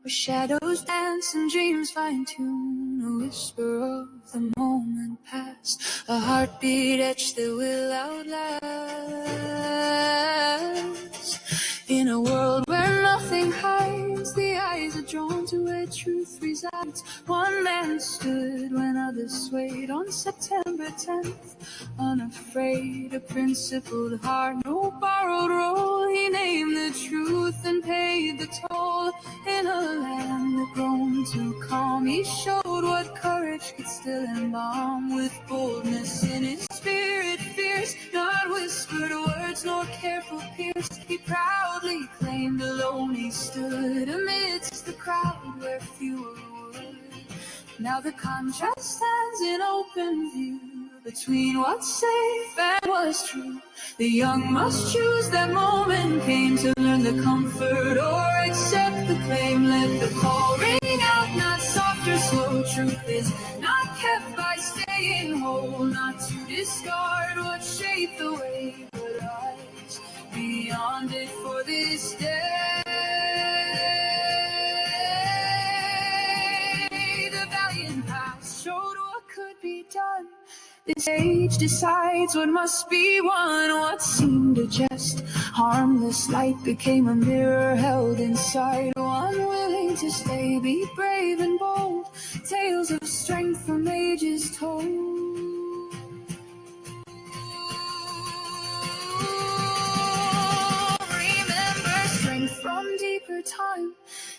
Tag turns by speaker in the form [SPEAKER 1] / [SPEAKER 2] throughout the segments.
[SPEAKER 1] where shadows dance and dreams fine-tune, a whisper of the moment past, a heartbeat etched that will outlast. In a world where nothing hides, the eyes are drawn to where truth resides. One man stood when others swayed on September 10th, unafraid, a principled heart, no borrowed role. He named the truth and paid the toll. In a land that grown too calm, he showed what courage could still embalm. With boldness in his spirit fierce, not whispered words nor careful pierced, he proudly claimed alone he stood amidst the crowd where fewer would. Now the contrast stands in open view between what's safe and what's true. The young must choose. That moment came to learn the comfort or accept the claim. Let the call ring out, not soft or slow. Truth is not kept by staying whole, not to discard what shaped the way, but rise beyond it for this day. The valiant past showed what could be done. This age decides what must be won. What seemed a jest, harmless light became a mirror held inside. One willing to stay, be brave and bold. Tales of strength from ages told. Remember strength from deeper time.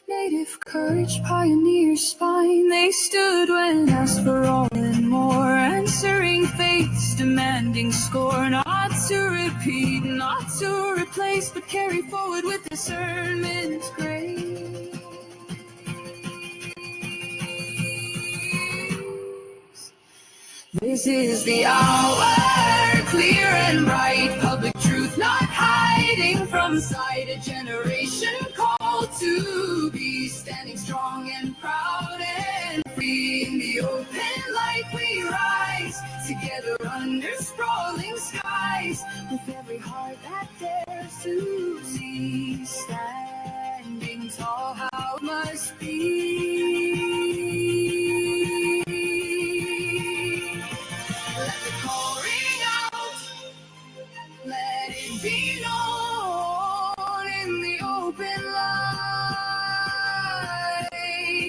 [SPEAKER 1] Native courage, pioneer spine. They stood when asked for all and more, answering fates, demanding score. Not to repeat, not to replace, but carry forward with discernment's grace. This is the hour, clear and bright, public truth not hiding from sight. A generation called to be standing strong and proud and free. In the open light we rise, together under sprawling skies, with every heart that dares to see, standing tall how it must be. Let the call ring out, let it be known. In the open light,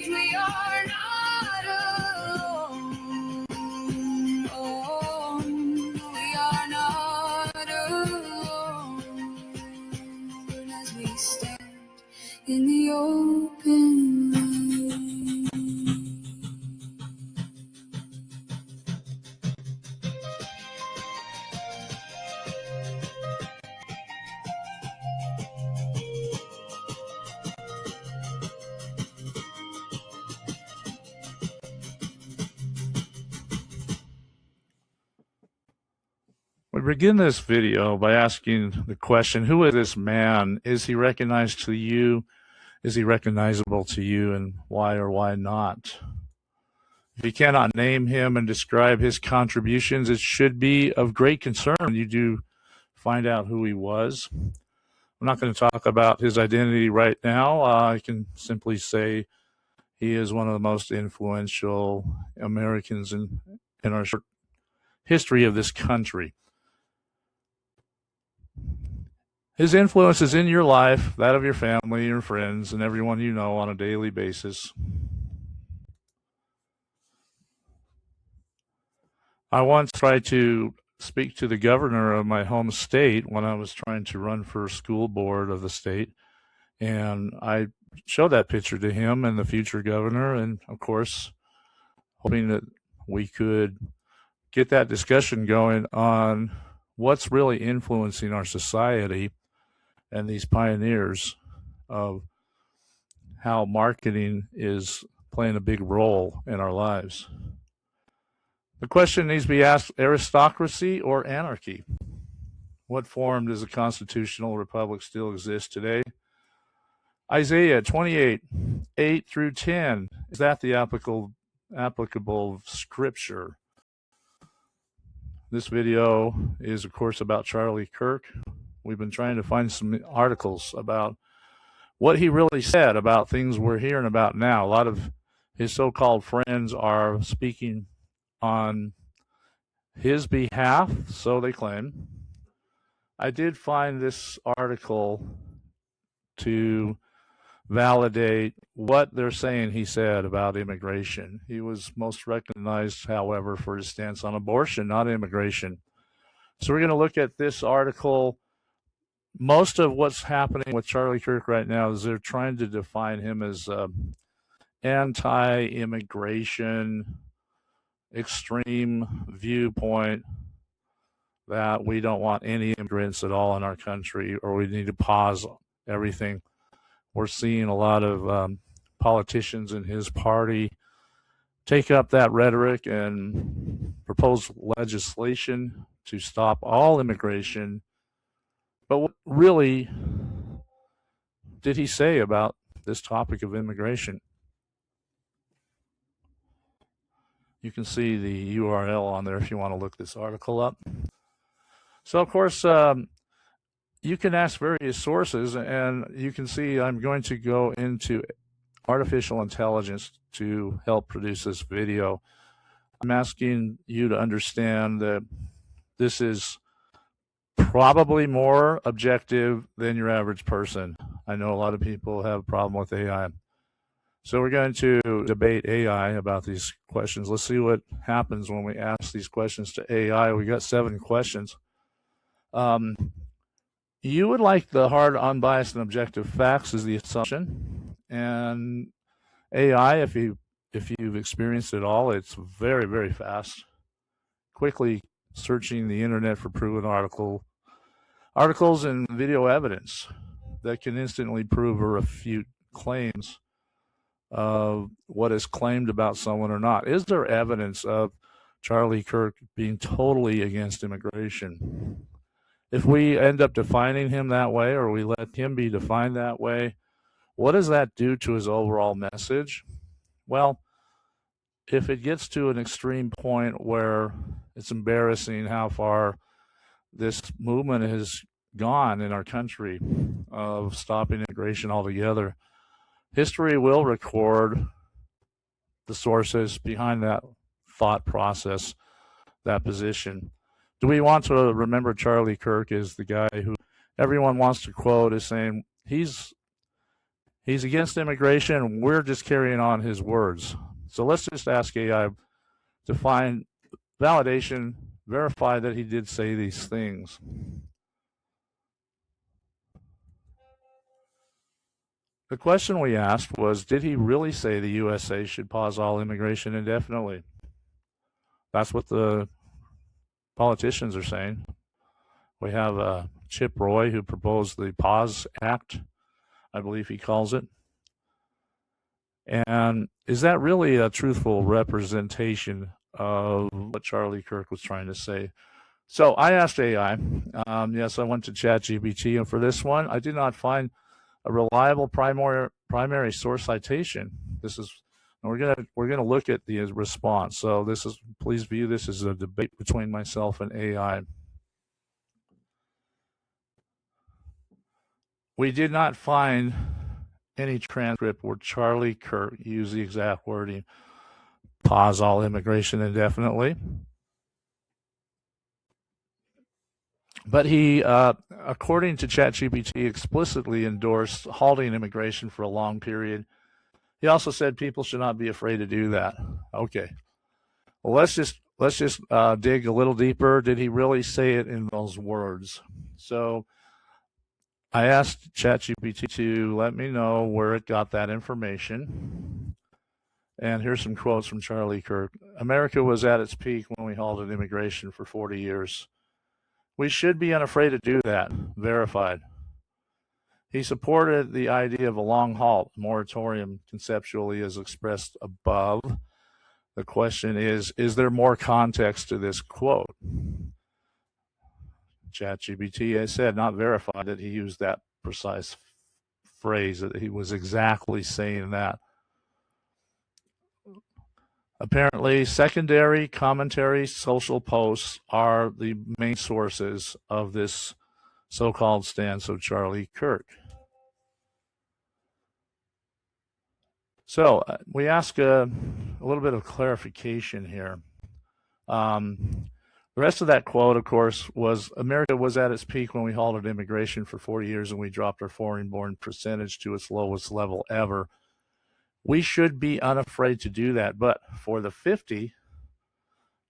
[SPEAKER 1] we are not alone. Oh, we are not alone. As we stand in the open light.
[SPEAKER 2] We begin this video by asking the question, who is this man? Is he recognized to you? Is he recognizable to you, and why or why not? If you cannot name him and describe his contributions, it should be of great concern when you do find out who he was. I'm not going to talk about his identity right now. I can simply say he is one of the most influential Americans in our short history of this country. His influence is in your life, that of your family, your friends, and everyone you know on a daily basis. I once tried to speak to the governor of my home state when I was trying to run for school board of the state, and I showed that picture to him and the future governor, and of course, hoping that we could get that discussion going on what's really influencing our society and these pioneers of how marketing is playing a big role in our lives. The question needs to be asked, aristocracy or anarchy? What form does a constitutional republic still exist today? Isaiah 28, 8 through 10, is that the applicable scripture? This video is, of course, about Charlie Kirk. We've been trying to find some articles about what he really said about things we're hearing about now. A lot of his so-called friends are speaking on his behalf, so they claim. I did find this article to validate what they're saying he said about immigration. He was most recognized, however, for his stance on abortion, not immigration. So we're going to look at this article. Most of what's happening with Charlie Kirk right now is they're trying to define him as anti-immigration, extreme viewpoint that we don't want any immigrants at all in our country, or we need to pause everything. We're seeing a lot of politicians in his party take up that rhetoric and propose legislation to stop all immigration. But what really did he say about this topic of immigration? You can see the URL on there if you want to look this article up. So, of course, you can ask various sources, and you can see I'm going to go into artificial intelligence to help produce this video. I'm asking you to understand that this is probably more objective than your average person. I know a lot of people have a problem with AI. So we're going to debate AI about these questions. Let's see what happens when we ask these questions to AI. We got 7 questions. You would like the hard, unbiased, and objective facts is the assumption. And AI, if you've experienced it all, it's very, very fast. Quickly searching the internet for proven articles and video evidence that can instantly prove or refute claims of what is claimed about someone or not. Is there evidence of Charlie Kirk being totally against immigration? If we end up defining him that way, or we let him be defined that way, what does that do to his overall message? Well, if it gets to an extreme point where it's embarrassing how far this movement has gone in our country of stopping immigration altogether, history will record the sources behind that thought process, that position. Do we want to remember Charlie Kirk as the guy who everyone wants to quote as saying he's against immigration, we're just carrying on his words? So let's just ask AI to find validation, verify that he did say these things. The question we asked was, did he really say the USA should pause all immigration indefinitely? That's what the politicians are saying. We have Chip Roy, who proposed the Pause Act, I believe he calls it. And is that really a truthful representation of what Charlie Kirk was trying to say? So I asked AI. Yes, I went to ChatGPT, and for this one, I did not find a reliable primary source citation. We're gonna look at the response. So please view this as a debate between myself and AI. We did not find any transcript where Charlie Kirk used the exact wording, pause all immigration indefinitely. But he, according to ChatGPT, explicitly endorsed halting immigration for a long period. He also said people should not be afraid to do that. Okay. Well, let's just dig a little deeper. Did he really say it in those words? So I asked ChatGPT to let me know where it got that information. And here's some quotes from Charlie Kirk. America was at its peak when we halted immigration for 40 years. We should be unafraid to do that. Verified. He supported the idea of a long halt moratorium conceptually as expressed above. The question is there more context to this quote? ChatGPT has said, not verified, that he used that precise phrase, that he was exactly saying that. Apparently, secondary commentary social posts are the main sources of this so-called stance of Charlie Kirk. So we ask a little bit of clarification here. The rest of that quote, of course, was America was at its peak when we halted immigration for 40 years and we dropped our foreign-born percentage to its lowest level ever. We should be unafraid to do that. But for the 50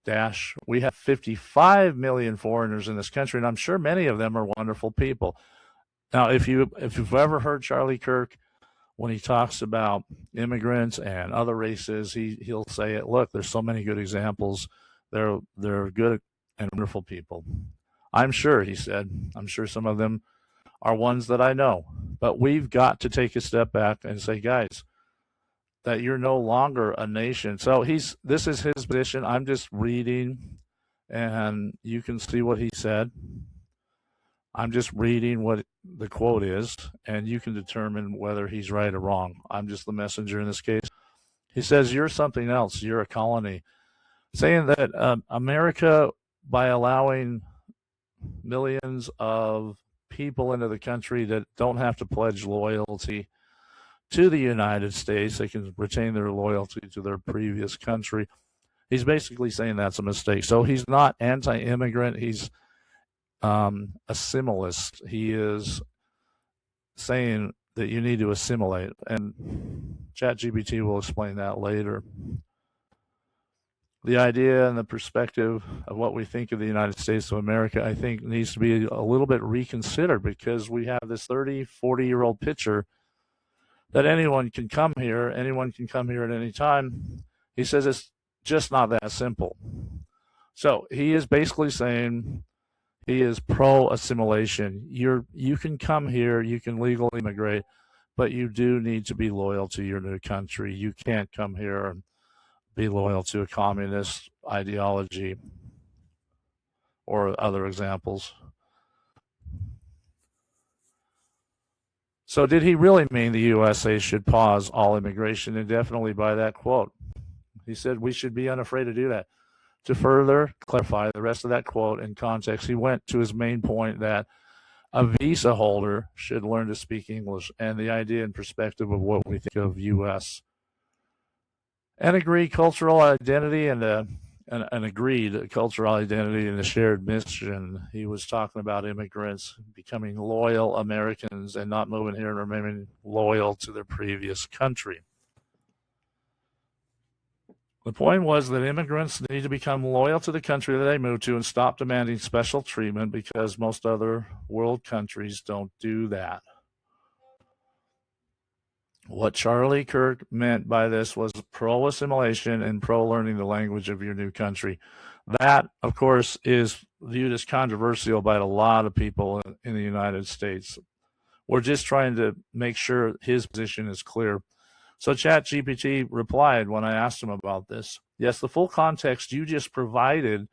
[SPEAKER 2] dash, we have 55 million foreigners in this country, and I'm sure many of them are wonderful people. Now, if you've ever heard Charlie Kirk, when he talks about immigrants and other races, he'll say it. Look, there's so many good examples. They're good and wonderful people. I'm sure, he said. I'm sure some of them are ones that I know. But we've got to take a step back and say, guys, that you're no longer a nation. So this is his position. I'm just reading, and you can see what he said. I'm just reading what the quote is, and you can determine whether he's right or wrong. I'm just the messenger in this case. He says, you're something else. You're a colony. Saying that America, by allowing millions of people into the country that don't have to pledge loyalty to the United States, they can retain their loyalty to their previous country. He's basically saying that's a mistake. So he's not anti-immigrant. He's assimilalist. He is saying that you need to assimilate, and ChatGPT will explain that later. The idea and the perspective of what we think of the United States of America, I think, needs to be a little bit reconsidered, because we have this 30, 40-year-old picture that anyone can come here at any time. He says it's just not that simple. So he is basically saying he is pro-assimilation. You can come here, you can legally immigrate, but you do need to be loyal to your new country. You can't come here and be loyal to a communist ideology or other examples. So did he really mean the USA should pause all immigration indefinitely by that quote? He said we should be unafraid to do that. To further clarify the rest of that quote in context, he went to his main point that a visa holder should learn to speak English, and the idea and perspective of what we think of U.S. and agreed cultural identity and an agreed cultural identity and a shared mission. He was talking about immigrants becoming loyal Americans and not moving here and remaining loyal to their previous country. The point was that immigrants need to become loyal to the country that they move to and stop demanding special treatment, because most other world countries don't do that. What Charlie Kirk meant by this was pro-assimilation and pro-learning the language of your new country. That, of course, is viewed as controversial by a lot of people in the United States. We're just trying to make sure his position is clear. So ChatGPT replied when I asked him about this. Yes, the full context you just provided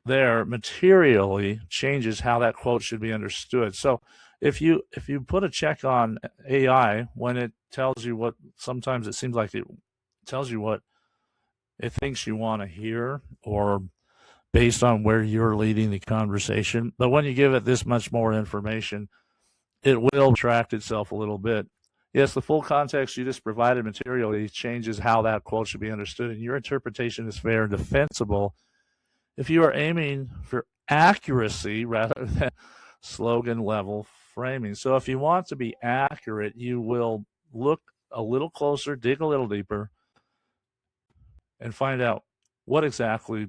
[SPEAKER 2] there materially changes how that quote should be understood. So if you put a check on AI when it tells you what, sometimes it seems like it tells you what it thinks you want to hear, or based on where you're leading the conversation. But when you give it this much more information, it will retract itself a little bit. Yes, the full context you just provided materially changes how that quote should be understood, and your interpretation is fair and defensible if you are aiming for accuracy rather than slogan-level framing. So if you want to be accurate, you will look a little closer, dig a little deeper, and find out what exactly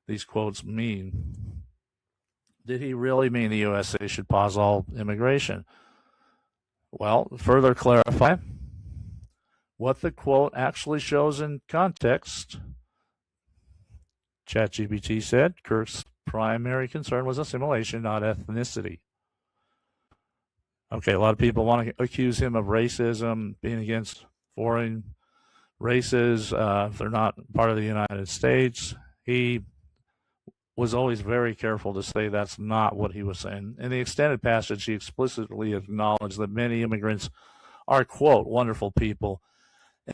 [SPEAKER 2] these quotes mean. Did he really mean the USA should pause all immigration? Well, further clarify what the quote actually shows in context. ChatGPT said Kirk's primary concern was assimilation, not ethnicity. Okay, a lot of people want to accuse him of racism, being against foreign races if they're not part of the United States. He was always very careful to say that's not what he was saying. In the extended passage, he explicitly acknowledged that many immigrants are, quote, wonderful people,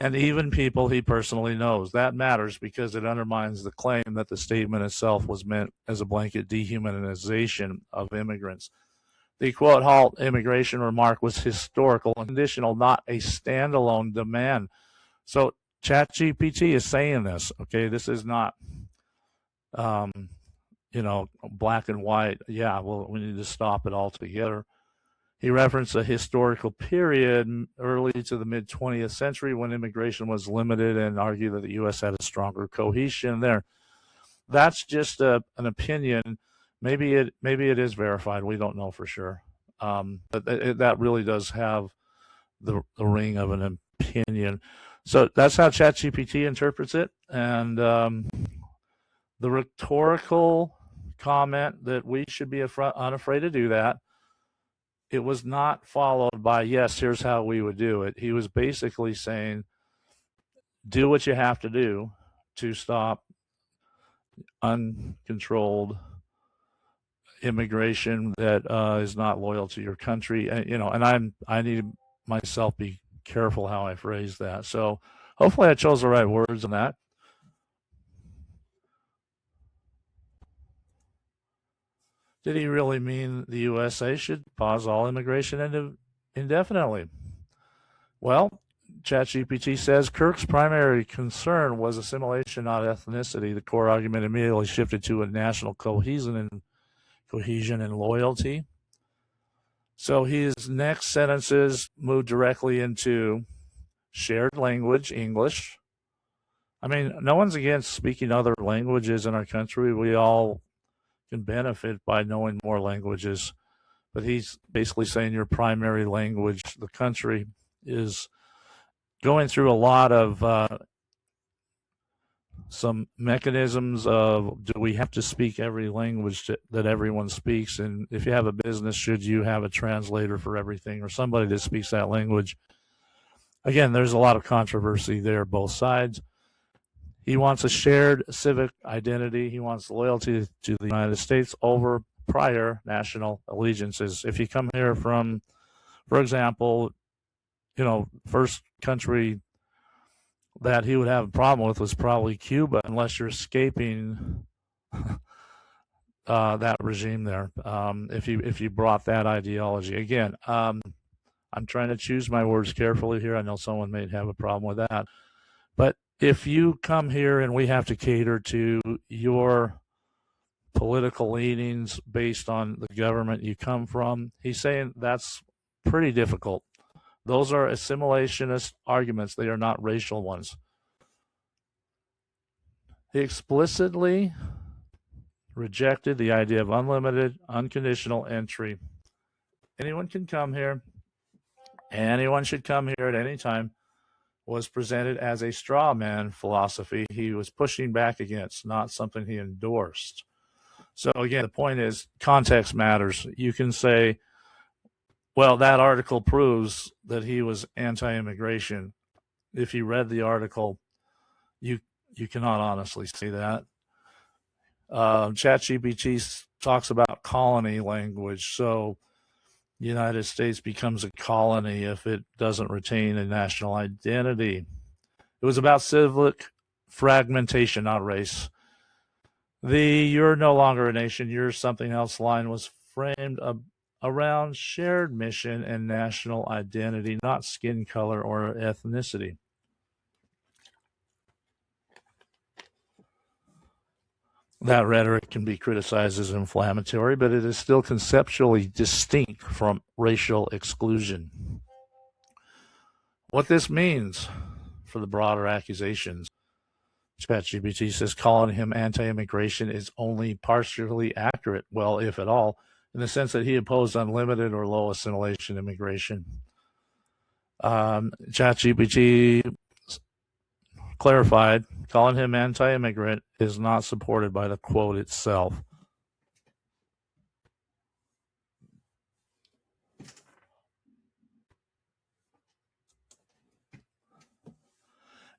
[SPEAKER 2] and even people he personally knows. That matters because it undermines the claim that the statement itself was meant as a blanket dehumanization of immigrants. The quote halt immigration remark was historical and conditional, not a standalone demand. So ChatGPT is saying this. Okay, this is not, black and white. Yeah, well, we need to stop it altogether. He referenced a historical period early to the mid 20th century when immigration was limited and argued that the U.S. had a stronger cohesion there. That's just an opinion. Maybe it is verified. We don't know for sure. But that really does have the ring of an opinion. So that's how ChatGPT interprets it. And the rhetorical comment that we should be unafraid to do that, it was not followed by, yes, here's how we would do it. He was basically saying, do what you have to do to stop uncontrolled immigration that is not loyal to your country. And I need to myself be careful how I phrase that. So hopefully I chose the right words on that. Did he really mean the USA should pause all immigration indefinitely? Well, ChatGPT says Kirk's primary concern was assimilation, not ethnicity. The core argument immediately shifted to a national cohesion and loyalty. So his next sentences moved directly into shared language, English. I mean, no one's against speaking other languages in our country. We all can benefit by knowing more languages. But he's basically saying your primary language, the country, is going through a lot of some mechanisms of, do we have to speak every language that everyone speaks? And if you have a business, should you have a translator for everything or somebody that speaks that language? Again, there's a lot of controversy there, both sides. He wants a shared civic identity. He wants loyalty to the United States over prior national allegiances. If you come here from, for example, first country that he would have a problem with was probably Cuba, unless you're escaping that regime there. If you brought that ideology, again, I'm trying to choose my words carefully here. I know someone may have a problem with that, but if you come here and we have to cater to your political leanings based on the government you come from, he's saying that's pretty difficult. Those are assimilationist arguments. They are not racial ones. He explicitly rejected the idea of unlimited, unconditional entry. Anyone can come here. Anyone should come here at any time. Was presented as a straw man philosophy he was pushing back against, not something he endorsed. So again, the point is context matters. You can say, well, that article proves that he was anti-immigration. If you read the article, you cannot honestly say that. ChatGPT talks about colony language. So the United States becomes a colony if it doesn't retain a national identity. It was about civic fragmentation, not race. The "you're no longer a nation, you're something else" line was framed around shared mission and national identity, not skin color or ethnicity. That rhetoric can be criticized as inflammatory, but it is still conceptually distinct from racial exclusion. What this means for the broader accusations, ChatGPT says calling him anti-immigration is only partially accurate, well, if at all, in the sense that he opposed unlimited or low assimilation immigration. ChatGPT clarified, calling him anti-immigrant is not supported by the quote itself.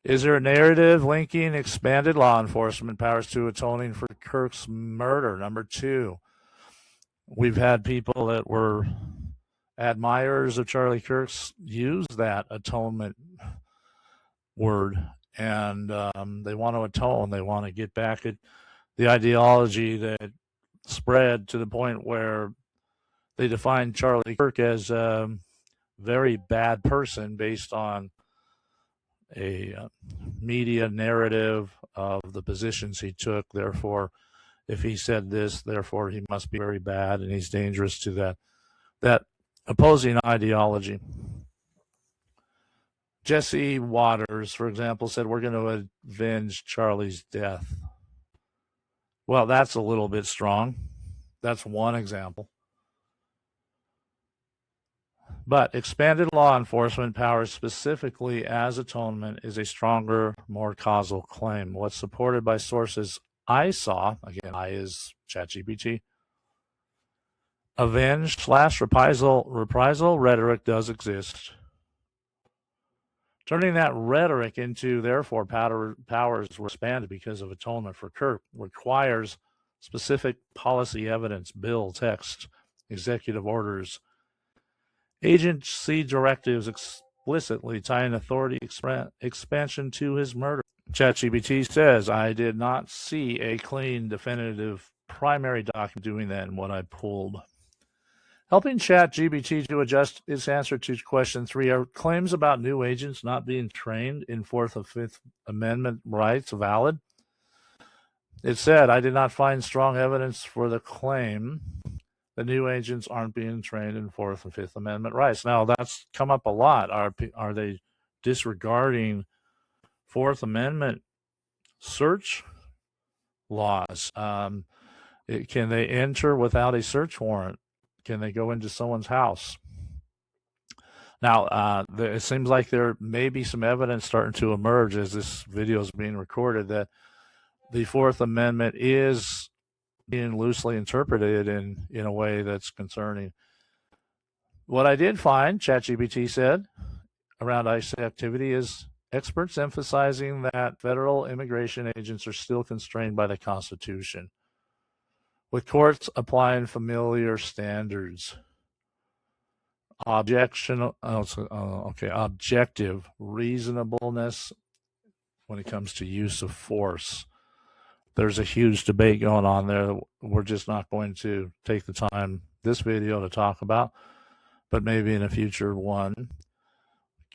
[SPEAKER 2] Is there a narrative linking expanded law enforcement powers to atoning for Kirk's murder? Number 2, we've had people that were admirers of Charlie Kirk's use that atonement word, and they want to atone. They want to get back at the ideology that spread to the point where they defined Charlie Kirk as a very bad person based on a media narrative of the positions he took. Therefore, if he said this, therefore he must be very bad and he's dangerous to that opposing ideology. Jesse Waters, for example, said, we're going to avenge Charlie's death. Well, that's a little bit strong. That's one example. But expanded law enforcement powers specifically as atonement is a stronger, more causal claim. What's supported by sources I saw, again, I is ChatGPT, avenge/reprisal rhetoric does exist. Turning that rhetoric into, therefore, powers were expanded because of atonement for Kirk requires specific policy evidence, bill, text, executive orders, agency directives explicitly tying authority expansion to his murder. ChatGPT says, I did not see a clean, definitive primary document doing that in what I pulled. Helping ChatGPT to adjust its answer to question 3, are claims about new agents not being trained in 4th or 5th Amendment rights valid? It said, I did not find strong evidence for the claim that new agents aren't being trained in 4th and 5th Amendment rights. Now, that's come up a lot. Are they disregarding 4th Amendment search laws? Can they enter without a search warrant? Can they go into someone's house? Now, it seems like there may be some evidence starting to emerge as this video is being recorded that the 4th Amendment is being loosely interpreted in a way that's concerning. What I did find, ChatGPT said, around ICE activity is experts emphasizing that federal immigration agents are still constrained by the Constitution, with courts applying familiar standards. Objective reasonableness when it comes to use of force. There's a huge debate going on there. We're just not going to take the time this video to talk about, but maybe in a future one.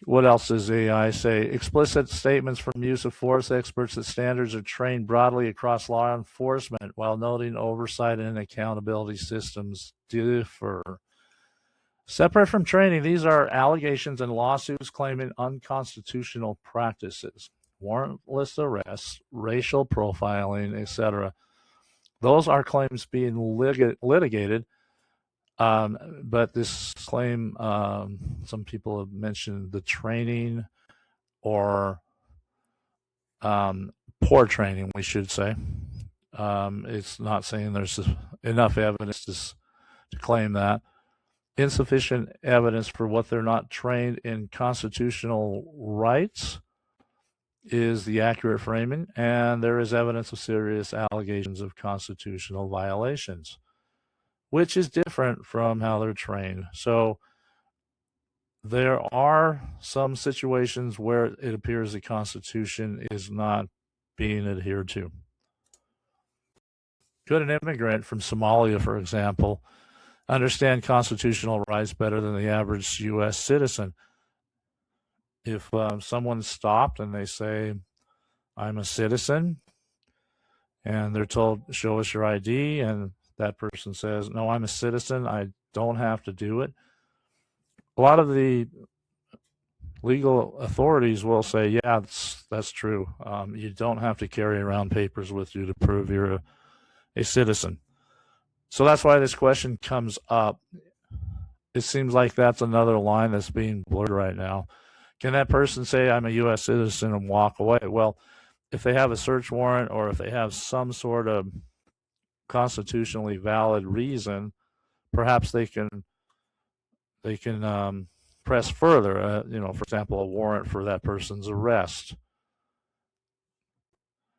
[SPEAKER 2] What else does AI say? Explicit statements from use of force experts that standards are trained broadly across law enforcement while noting oversight and accountability systems differ. Separate from training, these are allegations and lawsuits claiming unconstitutional practices, warrantless arrests, racial profiling, etc. Those are claims being litigated, but this claim, some people have mentioned the training or poor training, we should say. It's not saying there's enough evidence to claim that. Insufficient evidence for what they're not trained in constitutional rights is the accurate framing, and there is evidence of serious allegations of constitutional violations, which is different from how they're trained. So there are some situations where it appears the Constitution is not being adhered to. Could an immigrant from Somalia, for example, understand constitutional rights better than the average U.S. citizen? If someone's stopped and they say, I'm a citizen, and they're told, show us your ID, and that person says, no, I'm a citizen, I don't have to do it. A lot of the legal authorities will say, yeah, that's true. You don't have to carry around papers with you to prove you're a citizen. So that's why this question comes up. It seems like that's another line that's being blurred right now. Can that person say, I'm a U.S. citizen and walk away? Well, if they have a search warrant or if they have some sort of constitutionally valid reason, perhaps they can press further. For example, a warrant for that person's arrest.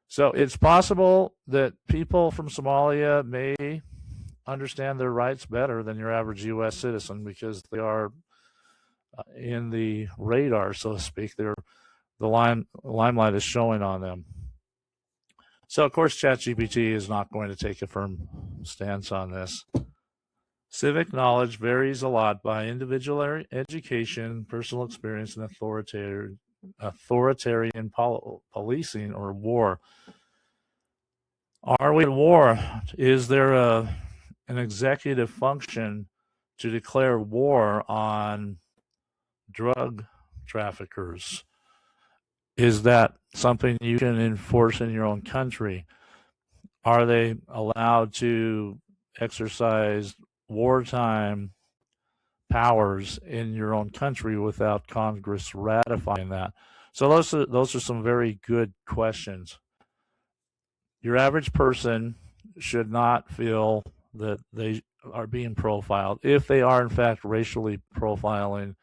[SPEAKER 2] So it's possible that people from Somalia may understand their rights better than your average U.S. citizen because they are in the radar, so to speak. The limelight is showing on them. So, of course, ChatGPT is not going to take a firm stance on this. Civic knowledge varies a lot by individual education, personal experience, and authoritarian policing or war. Are we at war? Is there an executive function to declare war on drug traffickers? Is that something you can enforce in your own country? Are they allowed to exercise wartime powers in your own country without Congress ratifying that? So those are some very good questions. Your average person should not feel that they are being profiled. If they are in fact racially profiling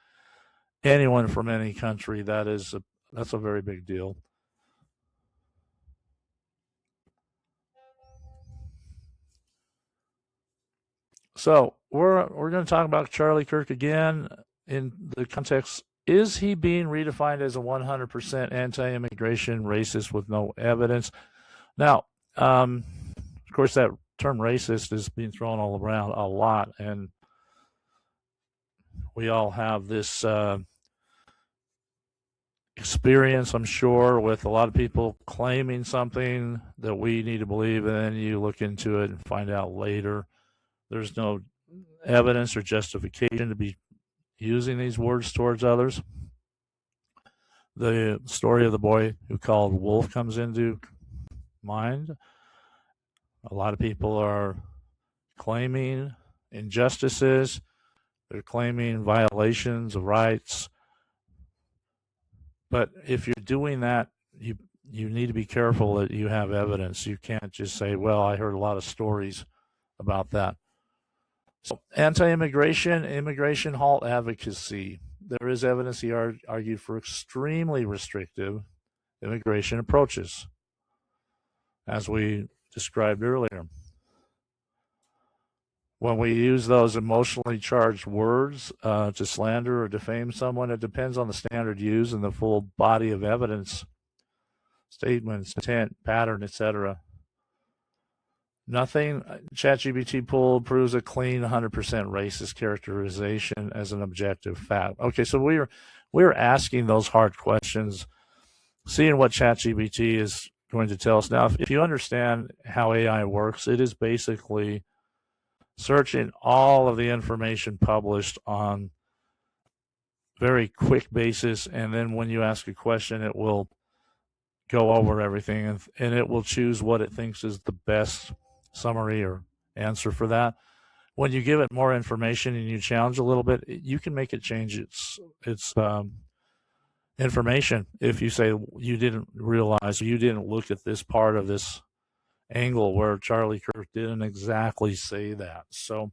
[SPEAKER 2] anyone from any country, that's a very big deal. So we're going to talk about Charlie Kirk again in the context. Is he being redefined as a 100% anti-immigration racist with no evidence? Now, of course, that term racist is being thrown all around a lot, and we all have this experience, I'm sure, with a lot of people claiming something that we need to believe, and then you look into it and find out later there's no evidence or justification to be using these words towards others. The story of the boy who called wolf comes into mind. A lot of people are claiming injustices. They're claiming violations of rights. But if you're doing that, you need to be careful that you have evidence. You can't just say, well, I heard a lot of stories about that. So anti-immigration, immigration halt advocacy. There is evidence he argued for extremely restrictive immigration approaches, as we described earlier. When we use those emotionally charged words to slander or defame someone, it depends on the standard used and the full body of evidence, statements, intent, pattern, etc. Nothing ChatGPT poll proves a clean 100% racist characterization as an objective fact. Okay, so we're asking those hard questions, seeing what ChatGPT is going to tell us. Now, if you understand how AI works, it is basically searching all of the information published on very quick basis, and then when you ask a question, it will go over everything, and it will choose what it thinks is the best summary or answer for that. When you give it more information and you challenge a little bit, you can make it change its information. If you say you didn't realize, you didn't look at this part of this angle where Charlie Kirk didn't exactly say that. So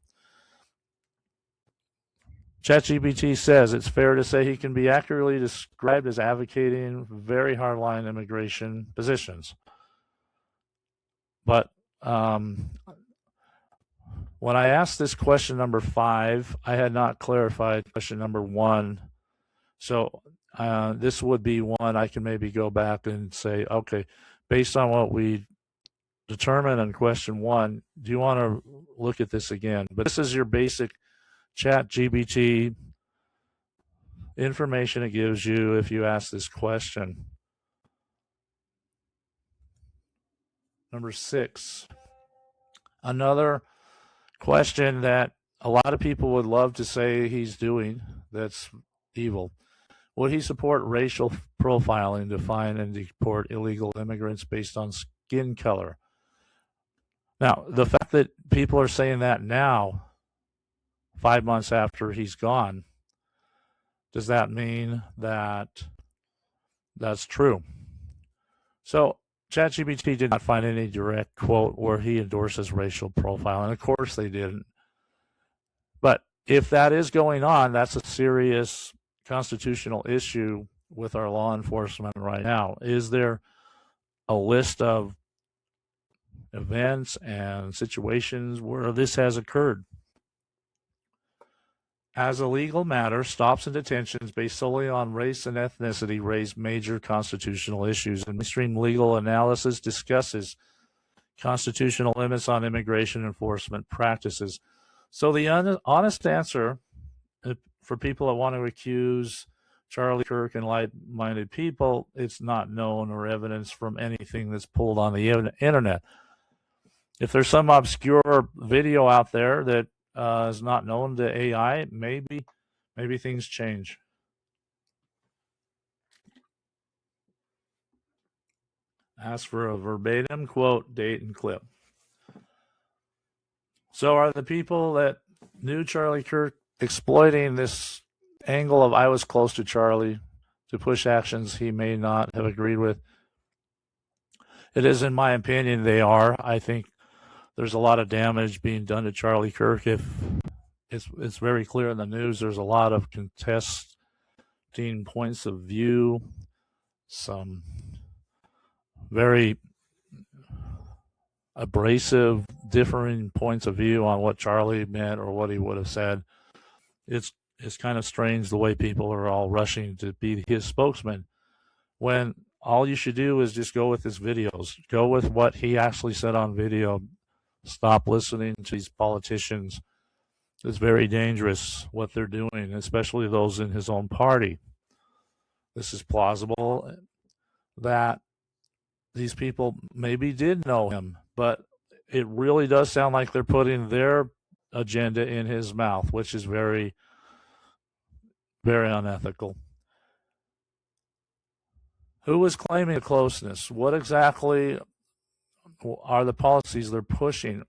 [SPEAKER 2] ChatGPT says it's fair to say he can be accurately described as advocating very hardline immigration positions. But when I asked this question number 5, I had not clarified question number 1. So this would be one I can maybe go back and say, okay, based on what we determined in question 1, do you want to look at this again? But this is your basic ChatGPT information it gives you if you ask this question. Number 6, another question that a lot of people would love to say he's doing that's evil. Would he support racial profiling to find and deport illegal immigrants based on skin color? Now, the fact that people are saying that now, 5 months after he's gone, does that mean that that's true? So ChatGPT did not find any direct quote where he endorses racial profiling. Of course they didn't. But if that is going on, that's a serious constitutional issue with our law enforcement right now. Is there a list of events and situations where this has occurred? As a legal matter, stops and detentions based solely on race and ethnicity raise major constitutional issues, and mainstream legal analysis discusses constitutional limits on immigration enforcement practices. So the honest answer for people that want to accuse Charlie Kirk and like-minded people, it's not known or evidence from anything that's pulled on the internet. If there's some obscure video out there that is not known to AI, maybe things change. Ask for a verbatim quote, date, and clip. So are the people that knew Charlie Kirk exploiting this angle of I was close to Charlie to push actions he may not have agreed with? It is, in my opinion, they are. I think there's a lot of damage being done to Charlie Kirk. If it's very clear in the news, there's a lot of contesting points of view, some very abrasive, differing points of view on what Charlie meant or what he would have said. It's kind of strange the way people are all rushing to be his spokesman when all you should do is just go with his videos. Go with what he actually said on video. Stop listening to these politicians. It's very dangerous what they're doing, especially those in his own party. This is plausible that these people maybe did know him, but it really does sound like they're putting their agenda in his mouth, which is very, very unethical. Who is claiming the closeness? What exactly are the policies they're pushing?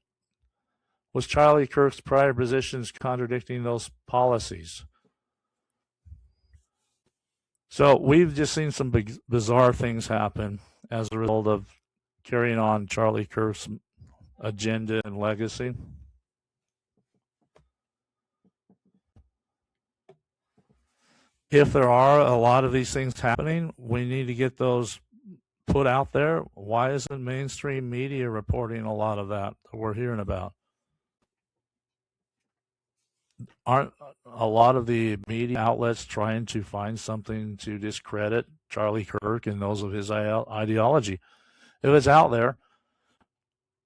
[SPEAKER 2] Was Charlie Kirk's prior positions contradicting those policies? So we've just seen some bizarre things happen as a result of carrying on Charlie Kirk's agenda and legacy. If there are a lot of these things happening, we need to get those put out there. Why isn't mainstream media reporting a lot of that we're hearing about? Aren't a lot of the media outlets trying to find something to discredit Charlie Kirk and those of his ideology? If it's out there,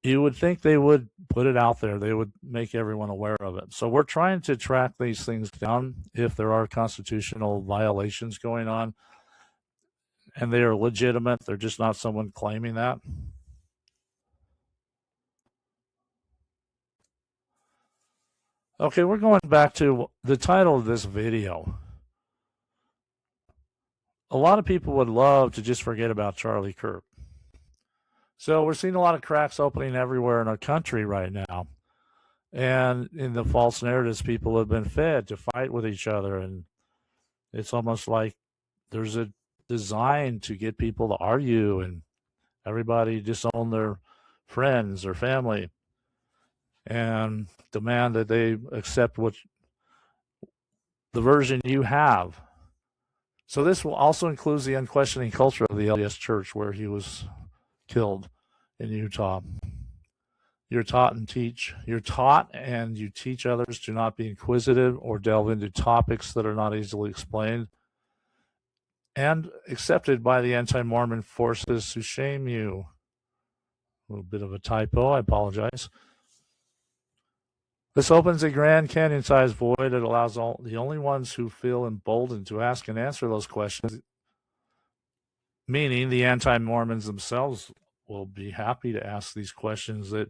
[SPEAKER 2] you would think they would put it out there. They would make everyone aware of it. So we're trying to track these things down if there are constitutional violations going on and they are legitimate. They're just not someone claiming that. Okay, we're going back to the title of this video. A lot of people would love to just forget about Charlie Kirk. So we're seeing a lot of cracks opening everywhere in our country right now. And in the false narratives people have been fed to fight with each other. And it's almost like there's a design to get people to argue and everybody disown their friends or family and demand that they accept what the version you have. So this will also include the unquestioning culture of the LDS Church where he was killed in Utah. You're taught and you teach others to not be inquisitive or delve into topics that are not easily explained and accepted by the anti-Mormon forces who shame you. A little bit of a typo, I apologize. This opens a Grand Canyon-sized void that allows the only ones who feel emboldened to ask and answer those questions, meaning the anti-Mormons themselves, will be happy to ask these questions that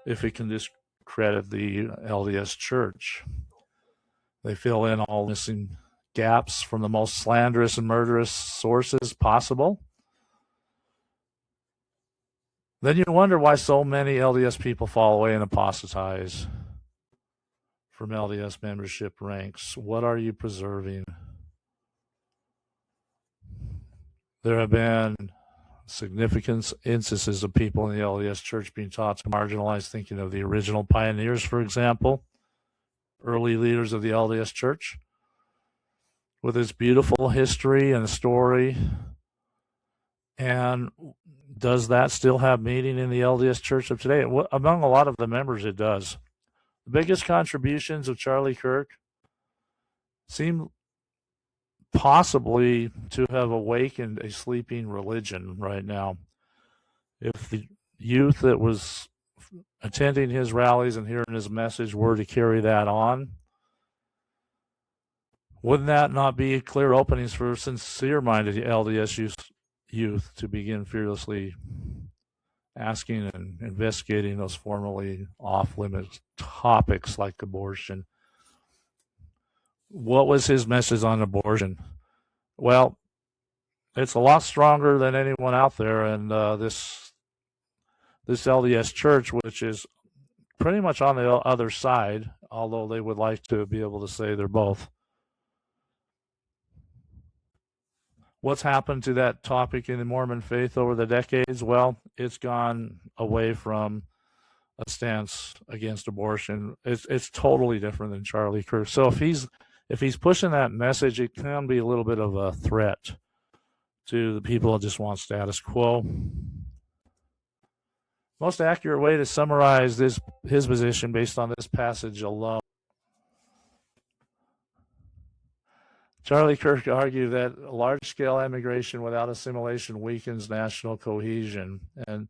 [SPEAKER 2] if it can discredit the LDS Church. They fill in all missing gaps from the most slanderous and murderous sources possible. Then you wonder why so many LDS people fall away and apostatize from LDS membership ranks. What are you preserving? There have been significant instances of people in the LDS Church being taught to marginalize, thinking of the original pioneers, for example, early leaders of the LDS Church, with its beautiful history and story. And does that still have meaning in the LDS Church of today? Among a lot of the members, it does. The biggest contributions of Charlie Kirk seem possibly to have awakened a sleeping religion right now. If the youth that was attending his rallies and hearing his message were to carry that on, wouldn't that not be clear openings for sincere-minded LDS youth to begin fearlessly asking and investigating those formerly off-limits topics like abortion? What was his message on abortion? Well, it's a lot stronger than anyone out there, and this LDS church, which is pretty much on the other side, although they would like to be able to say they're both. What's happened to that topic in the Mormon faith over the decades? Well, it's gone away from a stance against abortion. It's totally different than Charlie Kirk. So if he's pushing that message, it can be a little bit of a threat to the people that just want status quo. Most accurate way to summarize his position based on this passage alone. Charlie Kirk argued that large-scale immigration without assimilation weakens national cohesion, and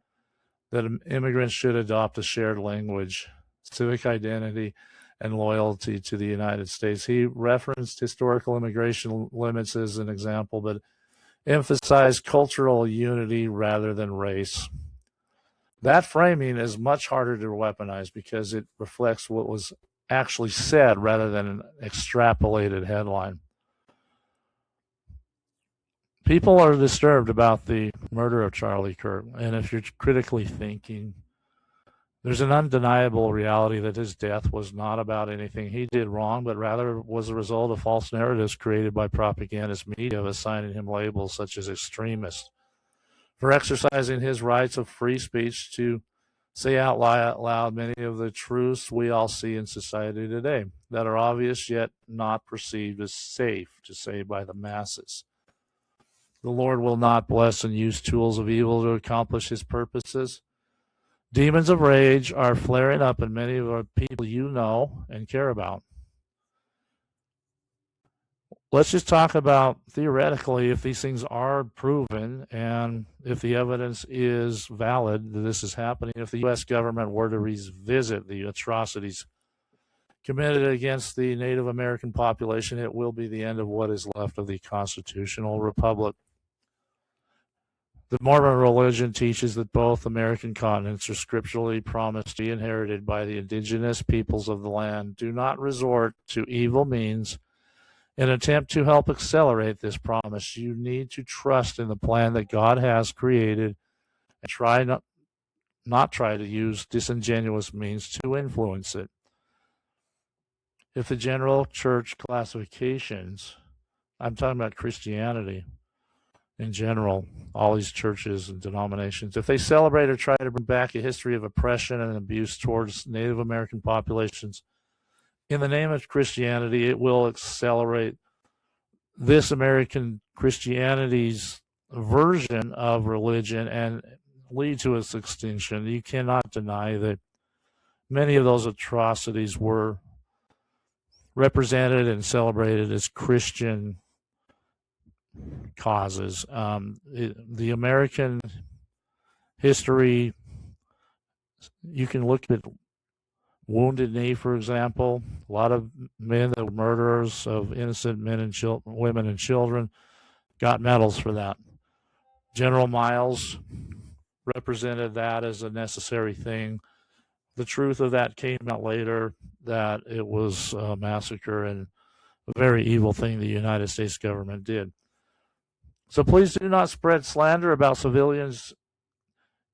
[SPEAKER 2] that immigrants should adopt a shared language, civic identity, and loyalty to the United States. He referenced historical immigration limits as an example, but emphasized cultural unity rather than race. That framing is much harder to weaponize because it reflects what was actually said rather than an extrapolated headline. People are disturbed about the murder of Charlie Kirk, and if you're critically thinking, there's an undeniable reality that his death was not about anything he did wrong, but rather was a result of false narratives created by propagandist media assigning him labels such as extremist for exercising his rights of free speech to say out loud many of the truths we all see in society today that are obvious yet not perceived as safe to say by the masses. The Lord will not bless and use tools of evil to accomplish his purposes. Demons of rage are flaring up in many of our people you know and care about. Let's just talk about theoretically if these things are proven and if the evidence is valid that this is happening. If the U.S. government were to revisit the atrocities committed against the Native American population, it will be the end of what is left of the constitutional republic. The Mormon religion teaches that both American continents are scripturally promised to be inherited by the indigenous peoples of the land. Do not resort to evil means in an attempt to help accelerate this promise. You need to trust in the plan that God has created and not try to use disingenuous means to influence it. If the general church classifications, I'm talking about Christianity in general, all these churches and denominations, if they celebrate or try to bring back a history of oppression and abuse towards Native American populations in the name of Christianity, it will accelerate this American Christianity's version of religion and lead to its extinction. You cannot deny that many of those atrocities were represented and celebrated as Christian causes. The American history, you can look at Wounded Knee, for example. A lot of men that were murderers of innocent men and women and children got medals for that. General Miles represented that as a necessary thing. The truth of that came out later, that it was a massacre and a very evil thing the United States government did. So please do not spread slander about civilians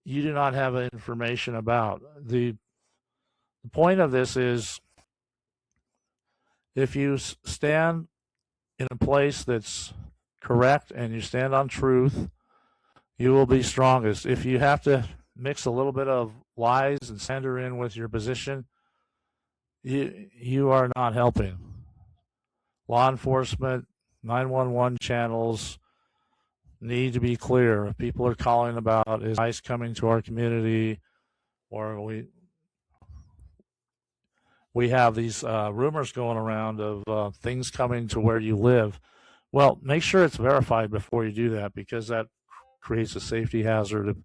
[SPEAKER 2] you do not have information about. The point of this is, if you stand in a place that's correct and you stand on truth, you will be strongest. If you have to mix a little bit of lies and slander in with your position, you are not helping. Law enforcement, 911 channels need to be clear. If people are calling about, is ICE coming to our community, or we have these rumors going around of things coming to where you live. Well, make sure it's verified before you do that, because that creates a safety hazard.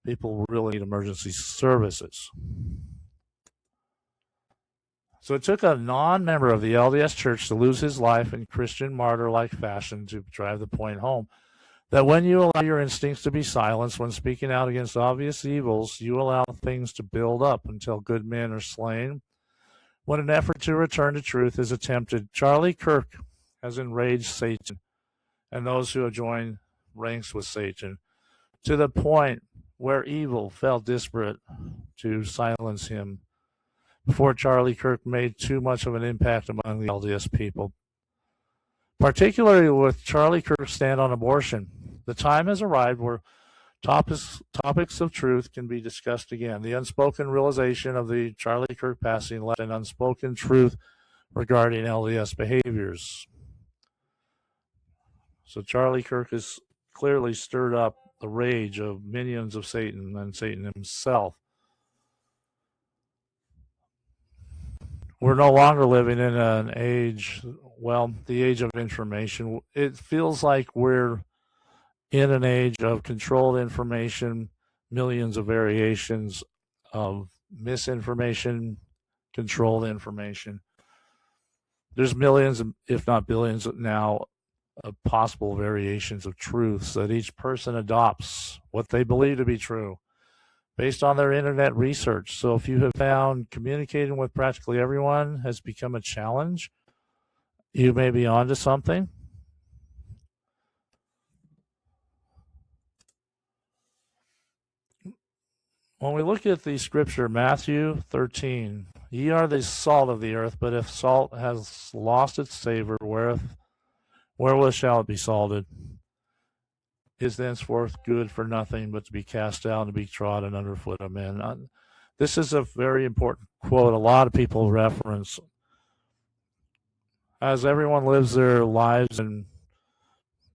[SPEAKER 2] People really need emergency services. So it took a non-member of the LDS Church to lose his life in Christian martyr-like fashion to drive the point home that when you allow your instincts to be silenced when speaking out against obvious evils, you allow things to build up until good men are slain. When an effort to return to truth is attempted, Charlie Kirk has enraged Satan and those who have joined ranks with Satan to the point where evil felt desperate to silence him before Charlie Kirk made too much of an impact among the LDS people. Particularly with Charlie Kirk's stand on abortion, the time has arrived where topics of truth can be discussed again. The unspoken realization of the Charlie Kirk passing left an unspoken truth regarding LDS behaviors. So Charlie Kirk has clearly stirred up the rage of minions of Satan and Satan himself. We're no longer living in an age, the age of information. It feels like we're in an age of controlled information, millions of variations of misinformation, controlled information. There's millions, if not billions now, of possible variations of truths that each person adopts what they believe to be true based on their internet research. So if you have found communicating with practically everyone has become a challenge, you may be onto something. When we look at the scripture, Matthew 13, ye are the salt of the earth, but if salt has lost its savor, wherewith shall it be salted? Is thenceforth good for nothing but to be cast out and to be trodden underfoot of men. This is a very important quote. A lot of people reference. As everyone lives their lives and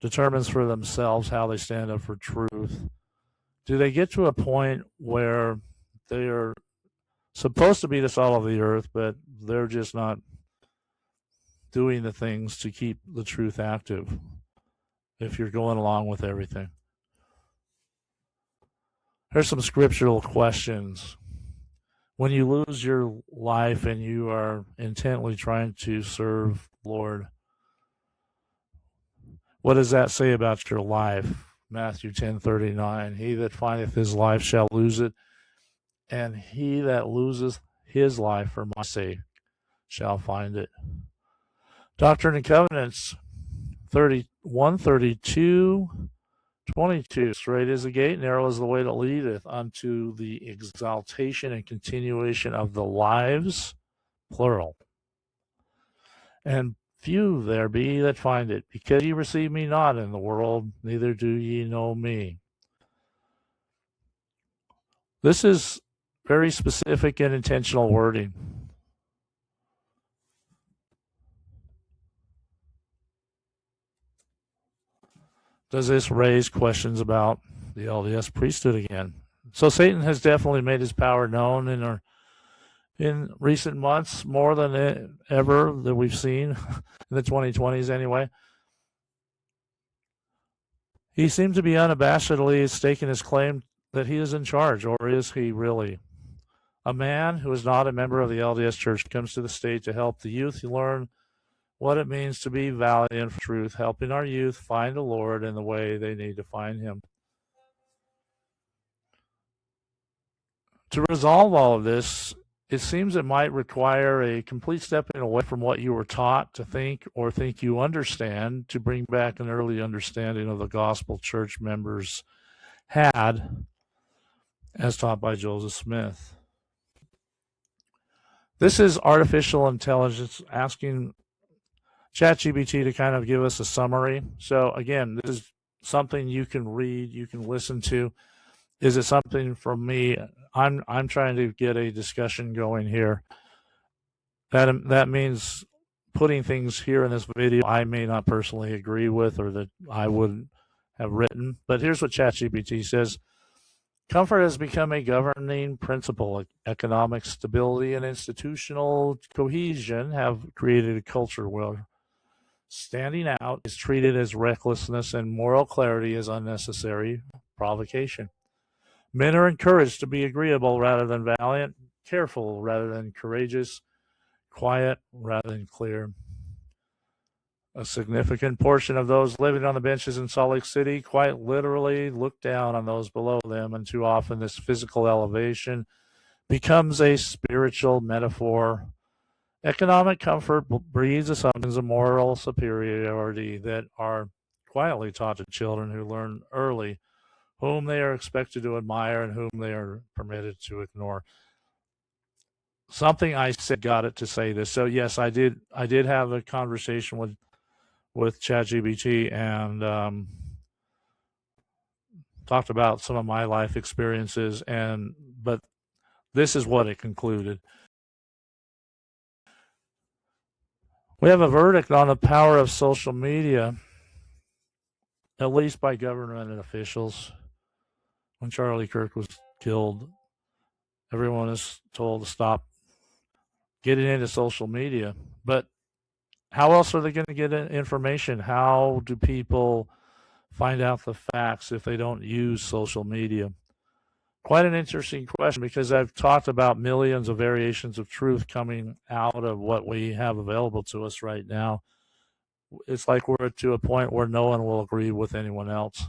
[SPEAKER 2] determines for themselves how they stand up for truth, do they get to a point where they are supposed to be the salt of the earth, but they're just not doing the things to keep the truth active if you're going along with everything? Here's some scriptural questions. When you lose your life and you are intently trying to serve Lord, what does that say about your life? Matthew 10:39, he that findeth his life shall lose it, and he that loseth his life for my sake shall find it. Doctrine and Covenants 132:22, straight is the gate, narrow is the way that leadeth unto the exaltation and continuation of the lives, plural. And few there be that find it, because ye receive me not in the world, neither do ye know me. This is very specific and intentional wording. Does this raise questions about the LDS priesthood again? So Satan has definitely made his power known in recent months, more than ever that we've seen in the 2020s anyway. He seems to be unabashedly staking his claim that he is in charge, or is he really? A man who is not a member of the LDS Church comes to the state to help the youth learn what it means to be valiant for truth, helping our youth find the Lord in the way they need to find him. To resolve all of this, it seems it might require a complete stepping away from what you were taught to think or think you understand to bring back an early understanding of the gospel church members had, as taught by Joseph Smith. This is artificial intelligence asking ChatGPT to kind of give us a summary. So again, this is something you can read, you can listen to. Is it something from me? I'm trying to get a discussion going here. That means putting things here in this video I may not personally agree with or that I wouldn't have written. But here's what ChatGPT says. Comfort has become a governing principle. Economic stability and institutional cohesion have created a culture where standing out is treated as recklessness and moral clarity as unnecessary provocation. Men are encouraged to be agreeable rather than valiant, careful rather than courageous, quiet rather than clear. A significant portion of those living on the benches in Salt Lake City quite literally look down on those below them, and too often this physical elevation becomes a spiritual metaphor. Economic comfort breeds assumptions of moral superiority that are quietly taught to children who learn early whom they are expected to admire and whom they are permitted to ignore. Something I said got it to say this. So yes, I did have a conversation with ChatGPT and talked about some of my life experiences, but this is what it concluded. We have a verdict on the power of social media, at least by government officials. When Charlie Kirk was killed, everyone is told to stop getting into social media. But how else are they going to get information? How do people find out the facts if they don't use social media? Quite an interesting question, because I've talked about millions of variations of truth coming out of what we have available to us right now. It's like we're to a point where no one will agree with anyone else.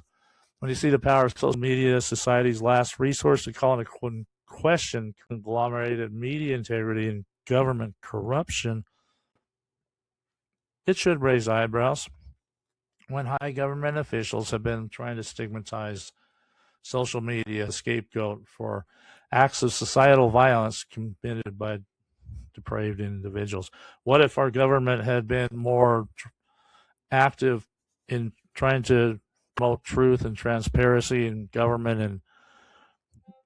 [SPEAKER 2] When you see the power of social media, society's last resource, to call into question conglomerated media integrity and government corruption, it should raise eyebrows. When high government officials have been trying to stigmatize social media as a scapegoat for acts of societal violence committed by depraved individuals. What if our government had been more active in trying to promote truth and transparency in government and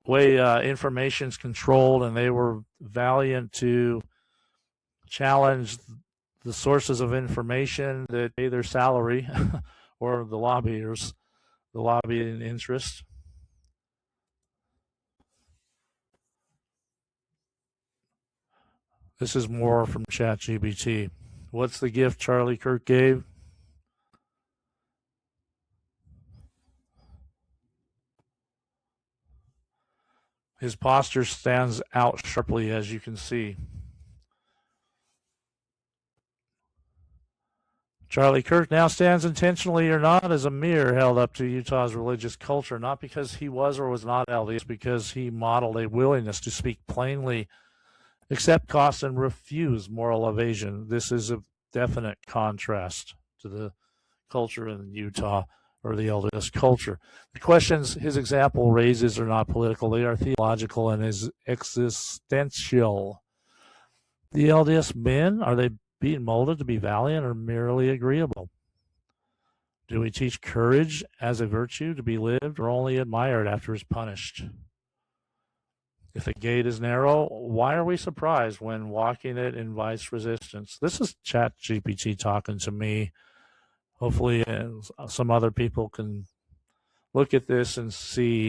[SPEAKER 2] way information is controlled, and they were valiant to challenge the sources of information that pay their salary or the lobbyers, the lobbying interest? This is more from ChatGPT. What's the gift Charlie Kirk gave? His posture stands out sharply, as you can see. Charlie Kirk now stands, intentionally or not, as a mirror held up to Utah's religious culture, not because he was or was not LDS, because he modeled a willingness to speak plainly, accept costs, and refuse moral evasion. This is a definite contrast to the culture in Utah, or the LDS culture. The questions his example raises are not political, they are theological and existential. The LDS men, are they being molded to be valiant or merely agreeable? Do we teach courage as a virtue to be lived or only admired after it's punished? If the gate is narrow, why are we surprised when walking it invites resistance? This is ChatGPT talking to me. Hopefully some other people can look at this and see,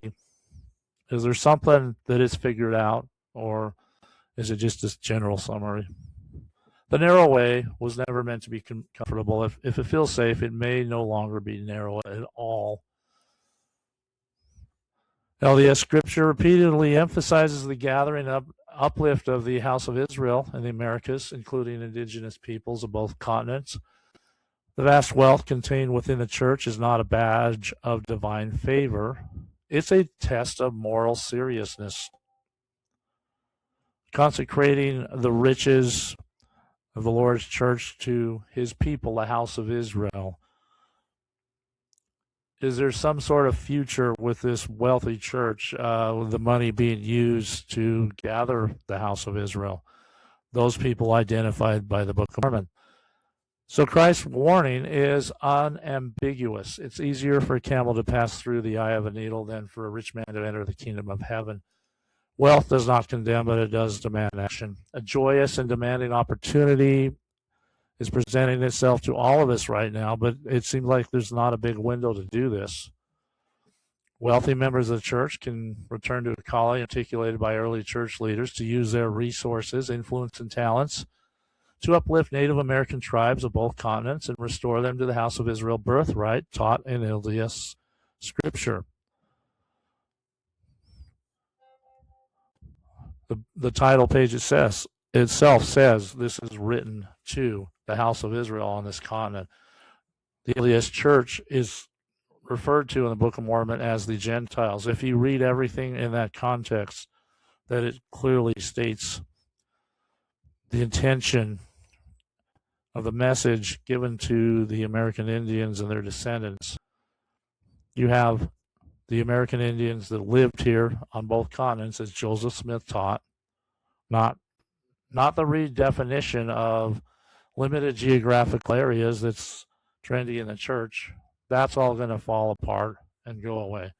[SPEAKER 2] is there something that is figured out, or is it just this general summary? The narrow way was never meant to be comfortable. If it feels safe, it may no longer be narrow at all. LDS scripture repeatedly emphasizes the gathering uplift of the house of Israel in the Americas, including indigenous peoples of both continents. The vast wealth contained within the church is not a badge of divine favor. It's a test of moral seriousness. Consecrating the riches of the Lord's church to his people, the house of Israel. Is there some sort of future with this wealthy church, the money being used to gather the house of Israel? Those people identified by the Book of Mormon. So Christ's warning is unambiguous. It's easier for a camel to pass through the eye of a needle than for a rich man to enter the kingdom of heaven. Wealth does not condemn, but it does demand action. A joyous and demanding opportunity is presenting itself to all of us right now, but it seems like there's not a big window to do this. Wealthy members of the church can return to a calling articulated by early church leaders to use their resources, influence, and talents to uplift Native American tribes of both continents and restore them to the house of Israel birthright taught in LDS scripture. The title page itself says this is written to the house of Israel on this continent. The LDS Church is referred to in the Book of Mormon as the Gentiles. If you read everything in that context, that it clearly states the intention of the message given to the American Indians and their descendants. You have the American Indians that lived here on both continents, as Joseph Smith taught, not the redefinition of limited geographical areas that's trendy in the church. That's all going to fall apart and go away.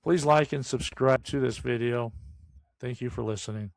[SPEAKER 2] Please like and subscribe to this video. Thank you for listening.